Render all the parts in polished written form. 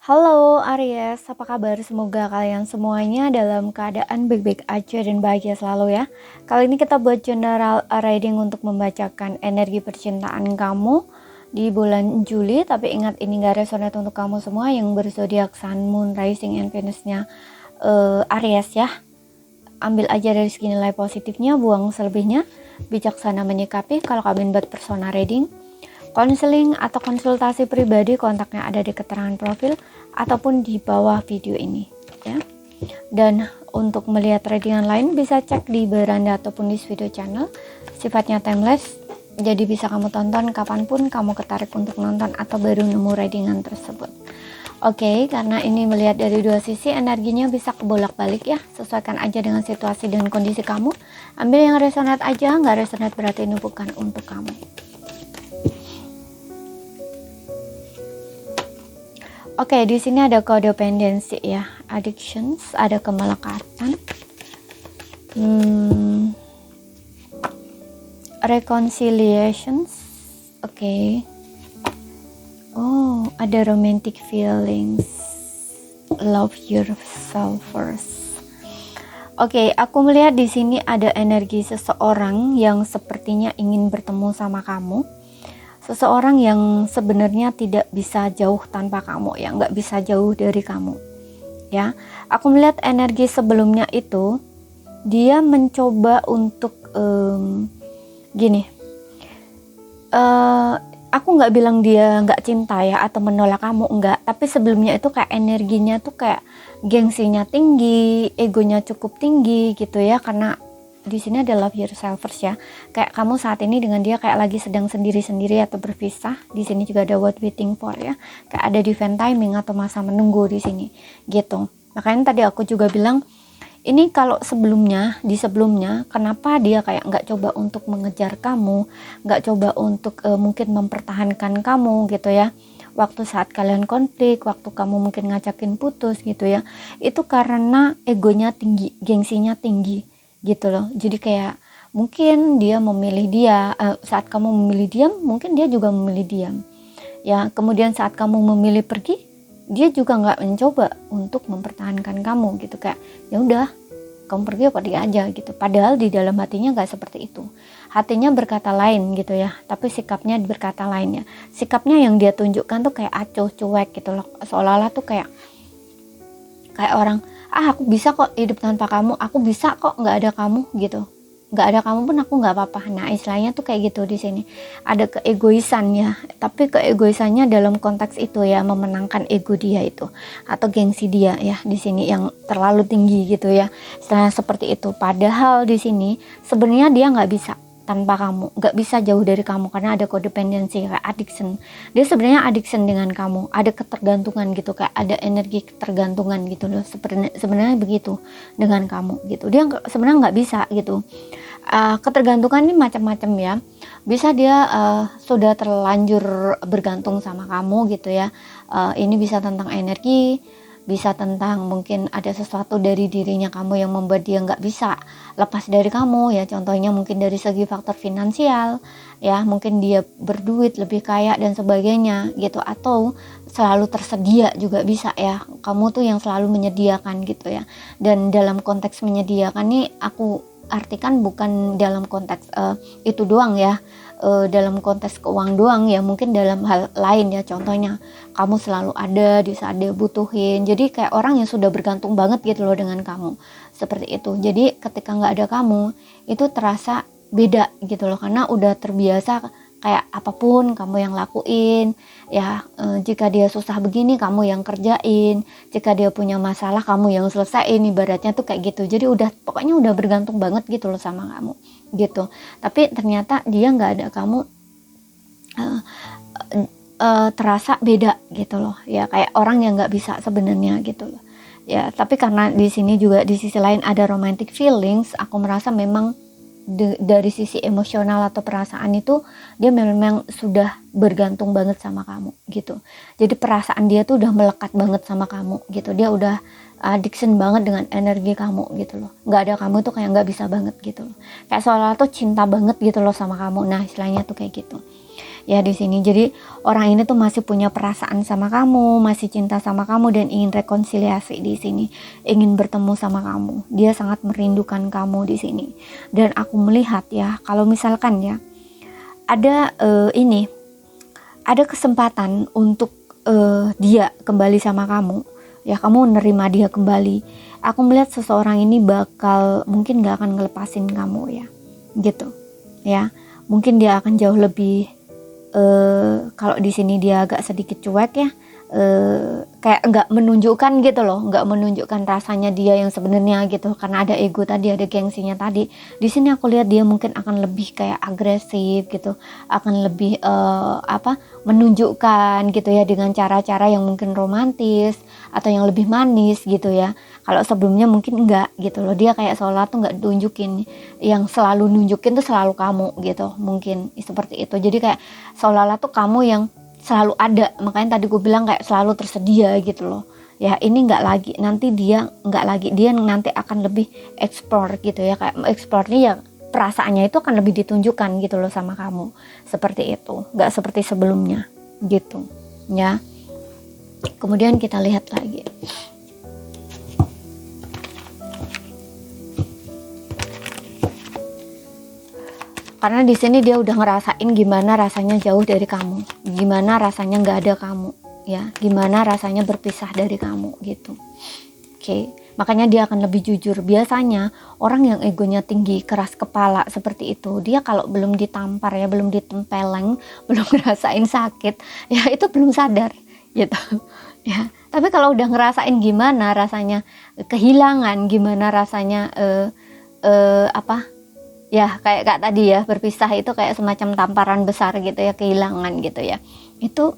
Halo Aries, apa kabar? Semoga kalian semuanya dalam keadaan baik-baik aja dan bahagia selalu ya. Kali ini kita buat general reading untuk membacakan energi percintaan kamu di bulan Juli. Tapi ingat, ini gak resonate untuk kamu semua yang berzodiak Sun, Moon, Rising, and Venus-nya Aries ya. Ambil aja dari segi nilai positifnya, buang selebihnya. Bijaksana menyikapi. Kalau kalian buat persona reading, konseling atau konsultasi pribadi, kontaknya ada di keterangan profil ataupun di bawah video ini ya. Dan untuk melihat readingan lain bisa cek di beranda ataupun di video channel. Sifatnya timeless, jadi bisa kamu tonton kapanpun kamu ketarik untuk nonton atau baru nemu readingan tersebut. Oke, karena ini melihat dari dua sisi, energinya bisa kebolak-balik ya. Sesuaikan aja dengan situasi dan kondisi kamu. Ambil yang resonate aja, nggak resonate berarti ini bukan untuk kamu. Oke, di sini ada codependency ya, addictions, ada kemelekatan, reconciliations, oke. Oh, ada romantic feelings, love yourself first. Oke, aku melihat di sini ada energi seseorang yang sepertinya ingin bertemu sama kamu. Seseorang yang sebenarnya tidak bisa jauh tanpa kamu ya, nggak bisa jauh dari kamu ya. Aku melihat energi sebelumnya itu dia mencoba untuk gini, aku nggak bilang dia nggak cinta ya atau menolak kamu, enggak, tapi sebelumnya itu kayak energinya tuh kayak gengsinya tinggi, egonya cukup tinggi gitu ya. Karena di sini ada love yourself first ya. Kayak kamu saat ini dengan dia kayak lagi sedang sendiri-sendiri atau berpisah. Di sini juga ada what waiting for ya. Kayak ada divine timing atau masa menunggu di sini. Gitu. Makanya tadi aku juga bilang, ini kalau di sebelumnya kenapa dia kayak nggak coba untuk mengejar kamu, nggak coba untuk mungkin mempertahankan kamu gitu ya. Waktu saat kalian konflik, waktu kamu mungkin ngajakin putus gitu ya. Itu karena egonya tinggi, gengsinya tinggi gitu loh. Jadi kayak mungkin dia memilih dia, saat kamu memilih diam, mungkin dia juga memilih diam ya. Kemudian saat kamu memilih pergi, dia juga nggak mencoba untuk mempertahankan kamu gitu. Kayak ya udah, kamu pergi apa dia aja gitu. Padahal di dalam hatinya nggak seperti itu. Hatinya berkata lain gitu ya, tapi sikapnya berkata lain ya. Sikapnya yang dia tunjukkan tuh kayak acuh, cuek gitu loh. Seolah-olah tuh kayak orang, aku bisa kok hidup tanpa kamu, aku bisa kok nggak ada kamu gitu, nggak ada kamu pun aku nggak apa-apa. Nah istilahnya tuh kayak gitu. Di sini ada keegoisan ya, tapi keegoisannya dalam konteks itu ya, memenangkan ego dia itu atau gengsi dia ya di sini yang terlalu tinggi gitu ya, istilahnya seperti itu. Padahal di sini sebenarnya dia nggak bisa tanpa kamu, nggak bisa jauh dari kamu karena ada codependency, kayak addiction. Dia sebenarnya addiction dengan kamu, ada ketergantungan gitu, kayak ada energi ketergantungan gitu loh. Sebenarnya begitu dengan kamu gitu. Dia sebenarnya nggak bisa gitu. Ketergantungan ini macam-macam ya. Bisa dia sudah terlanjur bergantung sama kamu gitu ya. Ini bisa tentang energi, bisa tentang mungkin ada sesuatu dari dirinya kamu yang membuat dia nggak bisa lepas dari kamu ya. Contohnya mungkin dari segi faktor finansial ya, mungkin dia berduit, lebih kaya dan sebagainya gitu. Atau selalu tersedia juga bisa ya, kamu tuh yang selalu menyediakan gitu ya. Dan dalam konteks menyediakan nih aku artikan bukan dalam konteks itu doang ya, dalam konteks keuangan doang ya, mungkin dalam hal lain ya. Contohnya kamu selalu ada di saat dia butuhin, jadi kayak orang yang sudah bergantung banget gitu loh dengan kamu, seperti itu. Jadi ketika nggak ada kamu itu terasa beda gitu loh, karena udah terbiasa kayak apapun kamu yang lakuin ya. Jika dia susah begini kamu yang kerjain, jika dia punya masalah kamu yang selesaiin, ibaratnya tuh kayak gitu. Jadi pokoknya udah bergantung banget gitu loh sama kamu gitu. Tapi ternyata dia nggak ada kamu, terasa beda gitu loh ya, kayak orang yang nggak bisa sebenarnya gitu loh ya. Tapi karena di sini juga di sisi lain ada romantic feelings, aku merasa memang dari sisi emosional atau perasaan itu dia memang sudah bergantung banget sama kamu gitu. Jadi perasaan dia tuh udah melekat banget sama kamu gitu. Dia udah addiction banget dengan energi kamu gitu loh. Nggak ada kamu tuh kayak nggak bisa banget gitu loh. Kayak seolah tuh cinta banget gitu loh sama kamu. Nah istilahnya tuh kayak gitu. ya di sini. Jadi orang ini tuh masih punya perasaan sama kamu, masih cinta sama kamu dan ingin rekonsiliasi di sini, ingin bertemu sama kamu. Dia sangat merindukan kamu di sini. Dan aku melihat ya, kalau misalkan ya ada ada kesempatan untuk dia kembali sama kamu, ya kamu nerima dia kembali. Aku melihat seseorang ini bakal mungkin gak akan ngelepasin kamu ya, gitu ya. Mungkin dia akan jauh lebih kalau di sini dia agak sedikit cuek ya, kayak nggak menunjukkan gitu loh, nggak menunjukkan rasanya dia yang sebenarnya gitu, karena ada ego tadi, ada gengsinya tadi. Di sini aku lihat dia mungkin akan lebih kayak agresif gitu, akan lebih menunjukkan gitu ya, dengan cara-cara yang mungkin romantis atau yang lebih manis gitu ya. Kalau sebelumnya mungkin enggak gitu loh, dia kayak seolah tuh nggak tunjukin, yang selalu nunjukin tuh selalu kamu gitu, mungkin seperti itu. Jadi kayak seolah-olah tuh kamu yang selalu ada, makanya tadi gue bilang kayak selalu tersedia gitu loh ya. Ini nggak lagi, nanti dia nggak lagi, dia nanti akan lebih explore gitu ya, kayak explore-nya ya, perasaannya itu akan lebih ditunjukkan gitu loh sama kamu, seperti itu, nggak seperti sebelumnya gitu ya. Kemudian kita lihat lagi, karena di sini dia udah ngerasain gimana rasanya jauh dari kamu, gimana rasanya nggak ada kamu ya, gimana rasanya berpisah dari kamu gitu. Oke, makanya dia akan lebih jujur. Biasanya orang yang egonya tinggi, keras kepala seperti itu, dia kalau belum ditampar ya, belum ditempeleng, belum ngerasain sakit ya, itu belum sadar gitu ya. Tapi kalau udah ngerasain gimana rasanya kehilangan, gimana rasanya ya kayak tadi ya, berpisah itu kayak semacam tamparan besar gitu ya, kehilangan gitu ya, itu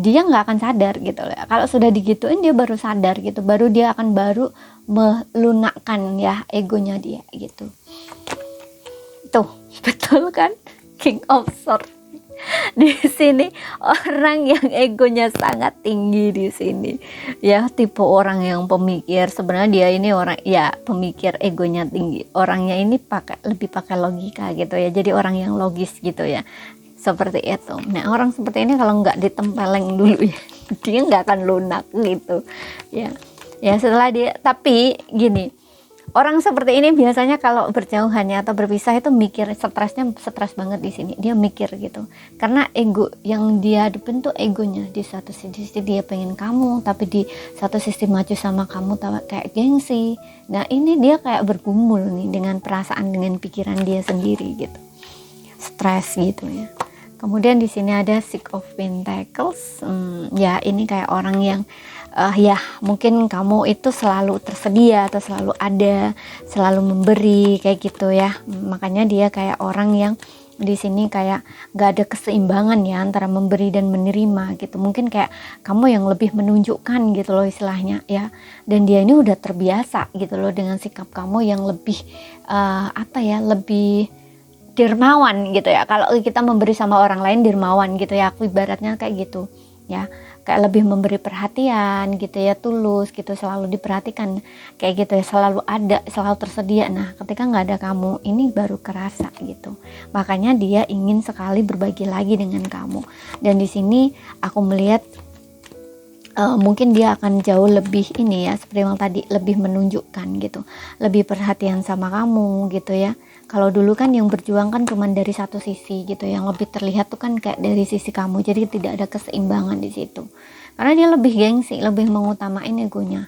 dia nggak akan sadar gitu ya. Kalau sudah digituin dia baru sadar gitu, baru dia akan baru melunakkan ya egonya dia gitu. Tuh betul kan, King of Swords. Di sini orang yang egonya sangat tinggi di sini ya, tipe orang yang pemikir. Sebenarnya dia ini orang ya pemikir, egonya tinggi, orangnya ini lebih pakai logika gitu ya, jadi orang yang logis gitu ya, seperti itu. Nah orang seperti ini kalau nggak ditempeleng dulu ya, dia nggak akan lunak gitu ya. Setelah dia, tapi gini, orang seperti ini biasanya kalau berjauhannya atau berpisah itu mikir, stres banget di sini. Dia mikir gitu. Karena ego yang dia hadapin tuh egonya. Di satu sisi dia pengen kamu, tapi di satu sisi maju sama kamu kayak gengsi. Nah, ini dia kayak bergumul nih dengan perasaan, dengan pikiran dia sendiri gitu. Stres gitu ya. Kemudian di sini ada Six of Pentacles. Ya, ini kayak orang yang ya mungkin kamu itu selalu tersedia atau selalu ada, selalu memberi kayak gitu ya. Makanya dia kayak orang yang di sini kayak gak ada keseimbangan ya antara memberi dan menerima gitu. Mungkin kayak kamu yang lebih menunjukkan gitu loh istilahnya ya. Dan dia ini udah terbiasa gitu loh dengan sikap kamu yang lebih lebih dermawan gitu ya. Kalau kita memberi sama orang lain dermawan gitu ya, aku ibaratnya kayak gitu ya, kayak lebih memberi perhatian gitu ya, tulus gitu, selalu diperhatikan kayak gitu ya, selalu ada, selalu tersedia. Nah ketika nggak ada kamu, ini baru kerasa gitu. Makanya dia ingin sekali berbagi lagi dengan kamu. Dan di sini aku melihat mungkin dia akan jauh lebih ini ya, seperti yang tadi, lebih menunjukkan gitu, lebih perhatian sama kamu gitu ya. Kalau dulu kan yang berjuang kan cuma dari satu sisi gitu, yang lebih terlihat tuh kan kayak dari sisi kamu, jadi tidak ada keseimbangan di situ. Karena dia lebih gengsi, lebih mengutamain egonya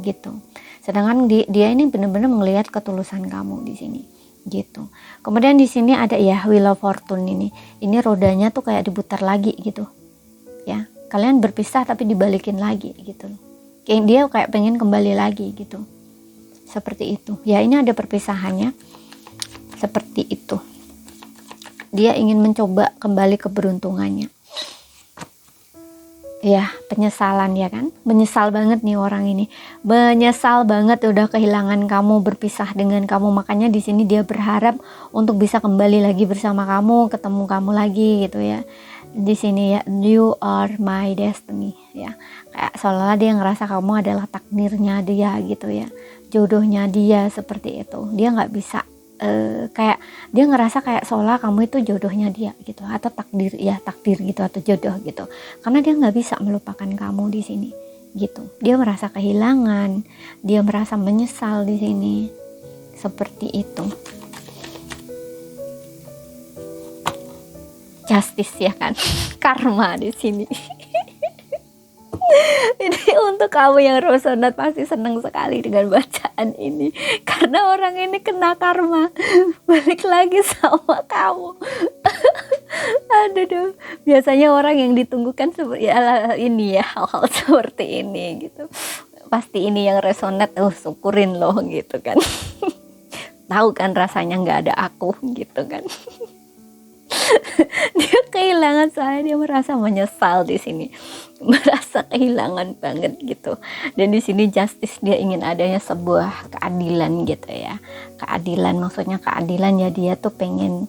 gitu. Sedangkan dia ini benar-benar melihat ketulusan kamu di sini gitu. Kemudian di sini ada ya Wheel of Fortune ini. Ini rodanya tuh kayak diputar lagi gitu. Ya, kalian berpisah tapi dibalikin lagi gitu. Kayak dia kayak pengen kembali lagi gitu. Seperti itu. Ya, ini ada perpisahannya. Seperti itu. Dia ingin mencoba kembali keberuntungannya. Ya, penyesalan ya kan. Menyesal banget nih orang ini. Menyesal banget udah kehilangan kamu, berpisah dengan kamu. Makanya di sini dia berharap untuk bisa kembali lagi bersama kamu, ketemu kamu lagi gitu ya. Di sini ya, you are my destiny ya. Kayak seolah dia ngerasa kamu adalah takdirnya dia gitu ya. Jodohnya dia, seperti itu. Dia nggak bisa kayak dia ngerasa kayak seolah kamu itu jodohnya dia gitu, atau takdir gitu, atau jodoh gitu, karena dia nggak bisa melupakan kamu di sini gitu. Dia merasa kehilangan, dia merasa menyesal di sini, seperti itu. Justice ya kan, karma di sini. Ini untuk kamu yang resonate pasti senang sekali dengan bacaan ini, karena orang ini kena karma balik lagi sama kamu. Aduh, biasanya orang yang ditunggukan seperti ini ya, hal-hal seperti ini gitu. Pasti ini yang resonate, syukurin loh gitu kan. Tahu kan rasanya nggak ada aku gitu kan. Dia kehilangan, soalnya dia merasa menyesal di sini, merasa kehilangan banget gitu. Dan di sini justice, dia ingin adanya sebuah keadilan gitu ya. Keadilan, maksudnya keadilan ya, dia tuh pengen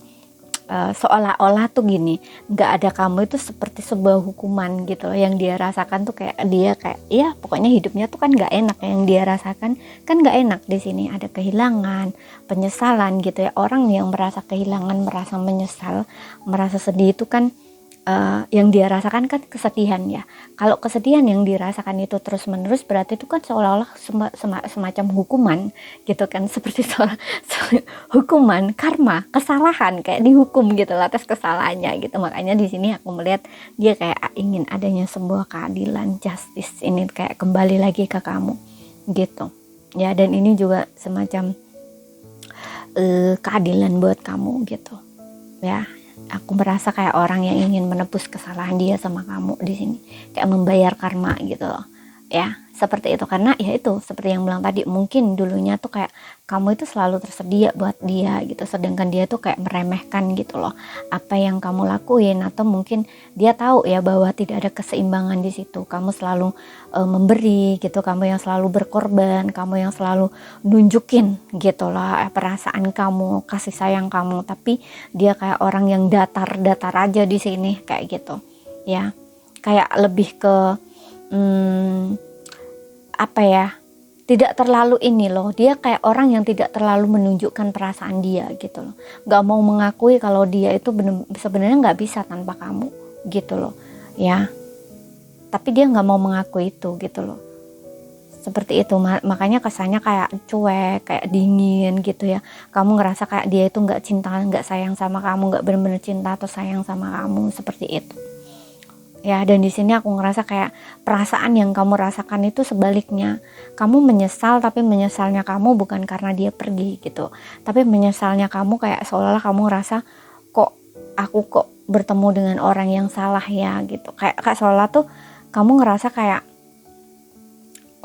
seolah-olah tuh gini, nggak ada kamu itu seperti sebuah hukuman gitu loh. Yang dia rasakan tuh kayak dia kayak ya pokoknya hidupnya tuh kan nggak enak. Yang dia rasakan kan nggak enak. Di sini ada kehilangan, penyesalan gitu ya. Orang yang merasa kehilangan, merasa menyesal, merasa sedih itu kan yang dia rasakan kan kesedihan ya. Kalau kesedihan yang dirasakan itu terus menerus, berarti itu kan seolah-olah semacam hukuman gitu kan, seperti hukuman, karma, kesalahan, kayak dihukum gitu lah atas kesalahannya gitu. Makanya di sini aku melihat dia kayak ingin adanya sebuah keadilan, justice ini kayak kembali lagi ke kamu gitu ya. Dan ini juga semacam keadilan buat kamu gitu ya. Aku merasa kayak orang yang ingin menebus kesalahan dia sama kamu di sini, kayak membayar karma gitu loh ya, seperti itu. Karena ya itu seperti yang bilang tadi, mungkin dulunya tuh kayak kamu itu selalu tersedia buat dia gitu, sedangkan dia tuh kayak meremehkan gitu loh apa yang kamu lakuin, atau mungkin dia tahu ya bahwa tidak ada keseimbangan di situ. Kamu selalu memberi gitu, kamu yang selalu berkorban, kamu yang selalu nunjukin gitu loh perasaan kamu, kasih sayang kamu, tapi dia kayak orang yang datar aja di sini kayak gitu ya. Kayak lebih ke apa ya, tidak terlalu ini loh, dia kayak orang yang tidak terlalu menunjukkan perasaan dia gitu loh, nggak mau mengakui kalau dia itu sebenarnya nggak bisa tanpa kamu gitu loh ya. Tapi dia nggak mau mengakui itu gitu loh, seperti itu. Makanya kesannya kayak cuek, kayak dingin gitu ya. Kamu ngerasa kayak dia itu nggak cinta, nggak sayang sama kamu, nggak benar-benar cinta atau sayang sama kamu, seperti itu ya. Dan di sini aku ngerasa kayak perasaan yang kamu rasakan itu sebaliknya, kamu menyesal, tapi menyesalnya kamu bukan karena dia pergi gitu, tapi menyesalnya kamu kayak seolah-olah kamu ngerasa kok aku kok bertemu dengan orang yang salah ya gitu. Kayak seolah tuh kamu ngerasa kayak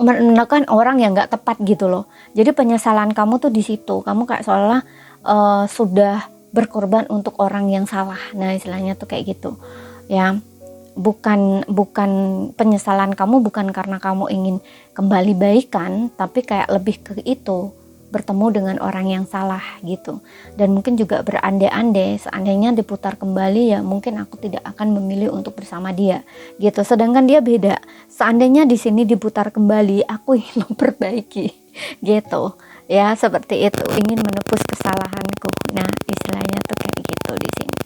menekan orang yang nggak tepat gitu loh. Jadi penyesalan kamu tuh di situ, kamu kayak seolah sudah berkorban untuk orang yang salah. Nah istilahnya tuh kayak gitu ya. Bukan penyesalan kamu bukan karena kamu ingin kembali baikan, tapi kayak lebih ke itu, bertemu dengan orang yang salah gitu. Dan mungkin juga berandai-andai, seandainya diputar kembali ya mungkin aku tidak akan memilih untuk bersama dia gitu. Sedangkan dia beda, seandainya di sini diputar kembali aku ingin memperbaiki gitu ya, seperti itu, ingin menebus kesalahanku. Nah istilahnya tuh kayak gitu di sini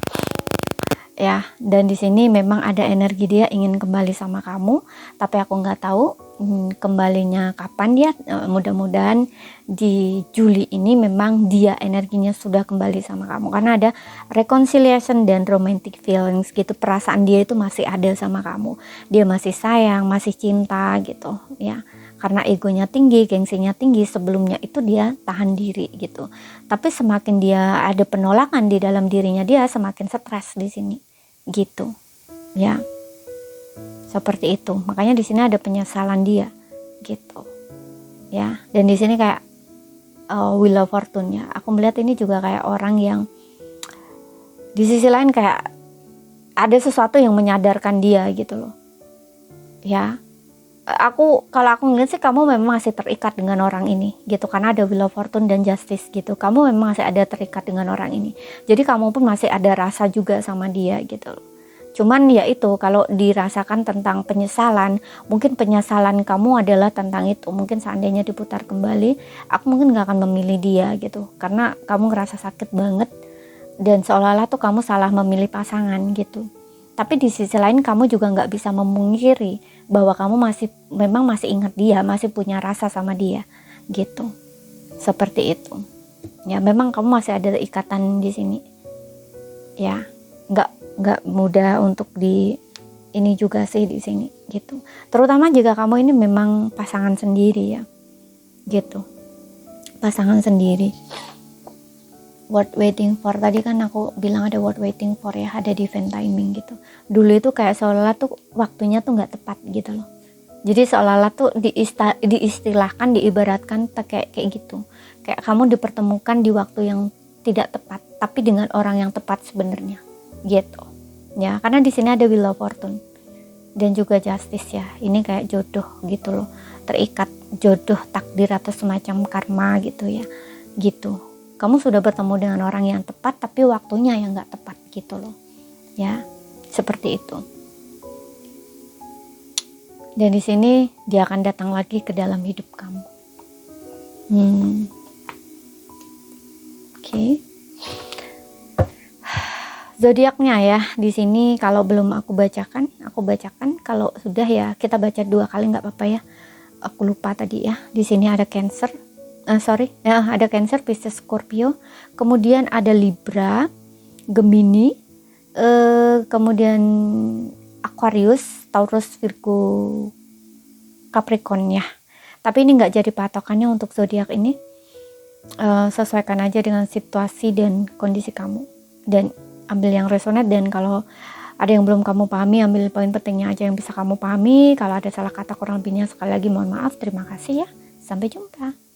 ya. Dan di sini memang ada energi dia ingin kembali sama kamu, tapi aku nggak tahu kembalinya kapan ya. Mudah-mudahan di Juli ini memang dia energinya sudah kembali sama kamu, karena ada reconciliation dan romantic feelings gitu. Perasaan dia itu masih ada sama kamu, dia masih sayang, masih cinta gitu ya. Karena egonya tinggi, gengsinya tinggi, sebelumnya itu dia tahan diri gitu. Tapi semakin dia ada penolakan di dalam dirinya, dia semakin stres di sini gitu ya, seperti itu. Makanya di sini ada penyesalan dia gitu ya. Dan di sini kayak Wheel of Fortune ya, aku melihat ini juga kayak orang yang di sisi lain kayak ada sesuatu yang menyadarkan dia gitu loh ya. Kalau aku ngeliat sih kamu memang masih terikat dengan orang ini gitu, karena ada Wheel of Fortune dan Justice gitu. Kamu memang masih ada terikat dengan orang ini, jadi kamu pun masih ada rasa juga sama dia gitu loh. Cuman ya itu, kalau dirasakan tentang penyesalan, mungkin penyesalan kamu adalah tentang itu. Mungkin seandainya diputar kembali, aku mungkin gak akan memilih dia gitu, karena kamu ngerasa sakit banget dan seolah-olah tuh kamu salah memilih pasangan gitu. Tapi di sisi lain kamu juga gak bisa memungkiri bahwa kamu memang masih ingat dia, masih punya rasa sama dia gitu. Seperti itu. Ya memang kamu masih ada ikatan di sini. Ya, nggak mudah untuk ini juga sih di sini gitu. Terutama jika kamu ini memang pasangan sendiri ya, gitu. Pasangan sendiri. Word waiting for, tadi kan aku bilang ada word waiting for ya, ada divine timing gitu. Dulu itu kayak seolah tuh waktunya tuh nggak tepat gitu loh. Jadi seolah-olah tuh diistilahkan, diibaratkan kayak gitu. Kayak kamu dipertemukan di waktu yang tidak tepat, tapi dengan orang yang tepat sebenarnya. Gitu. Ya, karena di sini ada wheel of fortune dan juga justice ya. Ini kayak jodoh gitu loh. Terikat jodoh, takdir atau semacam karma gitu ya. Gitu. Kamu sudah bertemu dengan orang yang tepat tapi waktunya yang enggak tepat gitu loh. Ya, seperti itu. Dan di sini dia akan datang lagi ke dalam hidup kamu. Oke. Zodiaknya ya, di sini kalau belum aku bacakan. Kalau sudah ya kita baca 2 kali nggak apa-apa ya. Aku lupa tadi ya. Di sini ada Cancer, ada Cancer, Pisces, Scorpio. Kemudian ada Libra, Gemini, kemudian Aquarius, Taurus, Virgo, Capricorn ya. Tapi ini nggak jadi patokannya untuk zodiak ini. Sesuaikan aja dengan situasi dan kondisi kamu. Dan ambil yang resonate, dan kalau ada yang belum kamu pahami, ambil poin pentingnya aja yang bisa kamu pahami. Kalau ada salah kata kurang lebihnya sekali lagi mohon maaf. Terima kasih ya. Sampai jumpa.